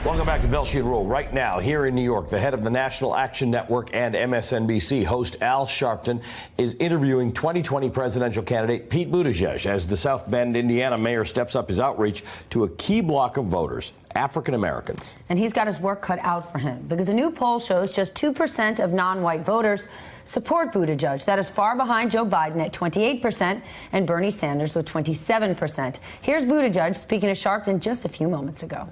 Welcome back to Velshi Ruhle. Right now, here in New York, the head of the National Action Network and MSNBC, host Al Sharpton, is interviewing 2020 presidential candidate Pete Buttigieg as the South Bend, Indiana mayor steps up his outreach to a key block of voters, African Americans. And he's got his work cut out for him because a new poll shows just 2% of non-white voters support Buttigieg. That is far behind Joe Biden at 28% and Bernie Sanders with 27%. Here's Buttigieg speaking to Sharpton just a few moments ago.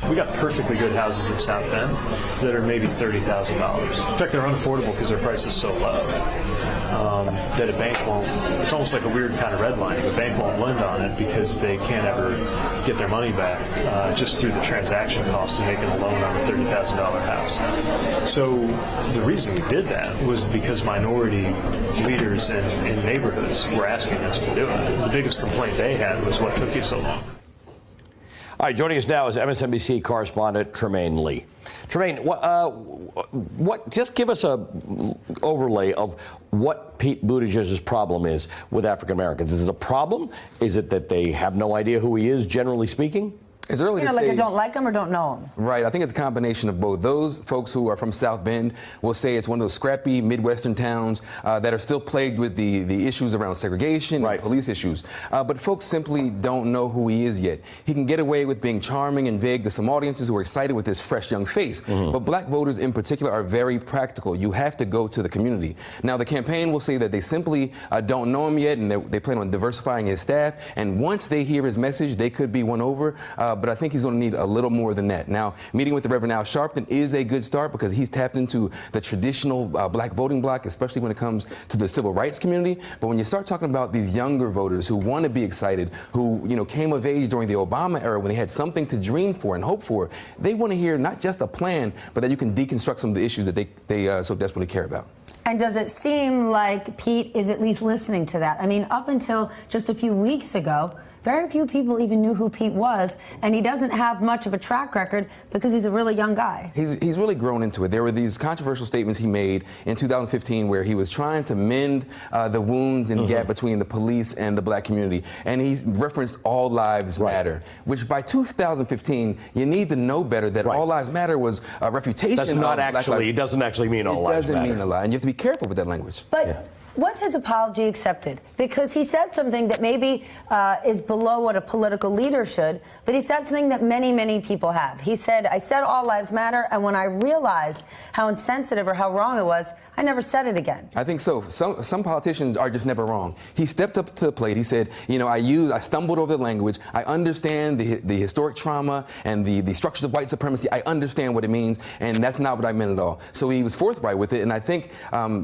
We got perfectly good houses in South Bend that are maybe $30,000. In fact, they're unaffordable because their price is so low that a bank won't. It's almost like a weird kind of redlining. The bank won't lend on it because they can't ever get their money back just through the transaction cost of making a loan on a $30,000 house. So the reason we did that was because minority leaders in neighborhoods were asking us to do it. The biggest complaint they had was, what took you so long? All right, joining us now is MSNBC Correspondent Trymaine Lee. Trymaine, just give us a overlay of what Pete Buttigieg's problem is with African Americans. Is it a problem? Is it that they have no idea who he is, generally speaking? It's early to say. Like they don't like him or don't know him. Right. I think it's a combination of both. Those folks who are from South Bend will say it's one of those scrappy Midwestern towns that are still plagued with the issues around segregation and police issues. But folks simply don't know who he is yet. He can get away with being charming and vague to some audiences who are excited with his fresh young face. But black voters in particular are very practical. You have to go to the community. Now, the campaign will say that they simply don't know him yet, and they plan on diversifying his staff. And once they hear his message, they could be won over. But I think he's going to need a little more than that. Now, meeting with the Reverend Al Sharpton is a good start because he's tapped into the traditional black voting bloc, especially when it comes to the civil rights community. But when you start talking about these younger voters who want to be excited, who came of age during the Obama era when they had something to dream for and hope for, they want to hear not just a plan, but that you can deconstruct some of the issues that they so desperately care about. And does it seem like Pete is at least listening to that? I mean, up until just a few weeks ago, very few people even knew who Pete was, and he doesn't have much of a track record because he's a really young guy. He's really grown into it. There were these controversial statements he made in 2015 where he was trying to mend the wounds and gap between the police and the black community, and he referenced all lives matter, which by 2015 you need to know better that all lives matter was a refutation. That's not actually. It doesn't actually mean all lives matter. It doesn't mean a lot, and you have to be careful with that language. But was his apology accepted? Because he said something that maybe is below what a political leader should, but he said something that many, many people have. He said, I said all lives matter, and when I realized how insensitive or how wrong it was, I never said it again. I think so. Some politicians are just never wrong. He stepped up to the plate. He said, I stumbled over the language. I understand the historic trauma and the structures of white supremacy. I understand what it means, and that's not what I meant at all. So he was forthright with it, and I think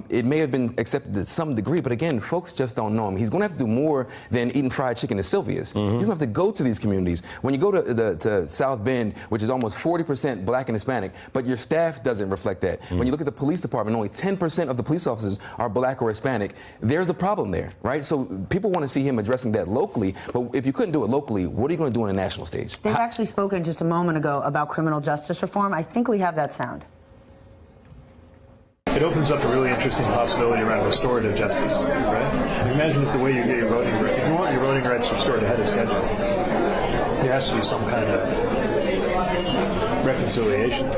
it may have been accepted to some degree, but again, folks just don't know him. He's going to have to do more than eating fried chicken at Sylvia's. He's going to have to go to these communities. When you go to South Bend, which is almost 40% black and Hispanic, but your staff doesn't reflect that. When you look at the police department, only 10% of the police officers are black or Hispanic. There's a problem there, right? So people want to see him addressing that locally, but if you couldn't do it locally, what are you going to do on a national stage? They've actually spoken just a moment ago about criminal justice reform. I think we have that sound. It opens up a really interesting possibility around restorative justice, right? Imagine it's the way you get your voting rights. If you want your voting rights restored ahead of schedule, there has to be some kind of reconciliation.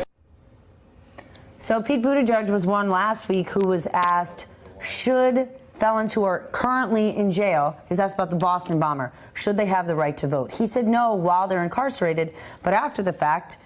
So Pete Buttigieg was one last week who was asked, should felons who are currently in jail, he was asked about the Boston bomber, should they have the right to vote? He said no while they're incarcerated, but after the fact,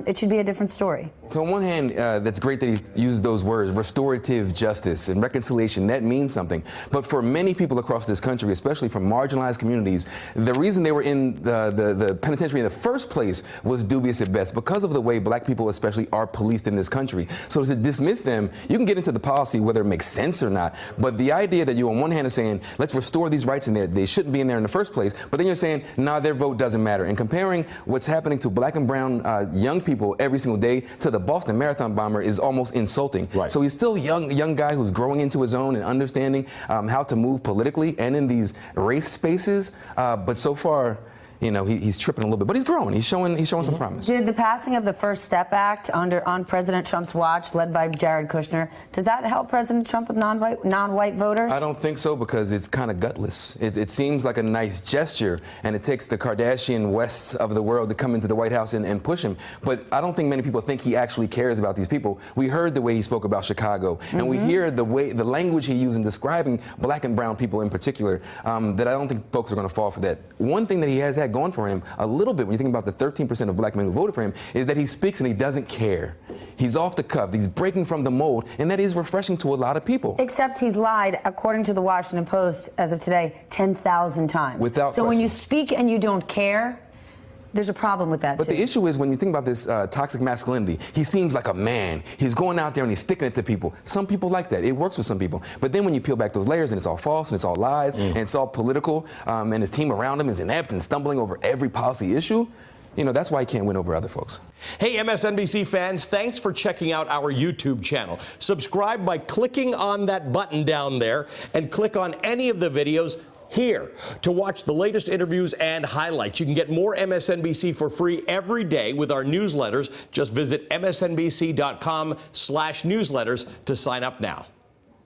it should be a different story. So on one hand, that's great that he used those words, restorative justice and reconciliation. That means something. But for many people across this country, especially from marginalized communities, the reason they were in the penitentiary in the first place was dubious at best because of the way black people especially are policed in this country. So to dismiss them, you can get into the policy whether it makes sense or not. But the idea that you on one hand are saying, let's restore these rights in there, they shouldn't be in there in the first place. But then you're saying, nah, their vote doesn't matter. And comparing what's happening to black and brown young people every single day to the Boston Marathon bomber is almost insulting. Right. So he's still a young guy who's growing into his own and understanding how to move politically and in these race spaces. But so far, you know, he's tripping a little bit, but he's growing. He's showing some promise. Did the passing of the First Step Act on President Trump's watch, led by Jared Kushner, does that help President Trump with non-white voters? I don't think so, because it's kind of gutless. It seems like a nice gesture, and it takes the Kardashian Wests of the world to come into the White House and push him. But I don't think many people think he actually cares about these people. We heard the way he spoke about Chicago, and we hear the language he used in describing black and brown people in particular, that I don't think folks are going to fall for that. One thing that he has had going for him a little bit, when you think about the 13% of black men who voted for him, is that he speaks and he doesn't care. He's off the cuff. He's breaking from the mold, and that is refreshing to a lot of people. Except he's lied, according to the Washington Post, as of today, 10,000 times. Without So question. when you speak and you don't care, there's a problem with that, But too. the issue is, when you think about this toxic masculinity, he seems like a man. He's going out there and he's sticking it to people. Some people like that. It works with some people. But then when you peel back those layers and it's all false and it's all lies and it's all political, and his team around him is inept and stumbling over every policy issue, you know, that's why he can't win over other folks. Hey, MSNBC fans, thanks for checking out our YouTube channel. Subscribe by clicking on that button down there and click on any of the videos here to watch the latest interviews and highlights. You can get more MSNBC for free every day with our newsletters. Just visit msnbc.com/newsletters to sign up now.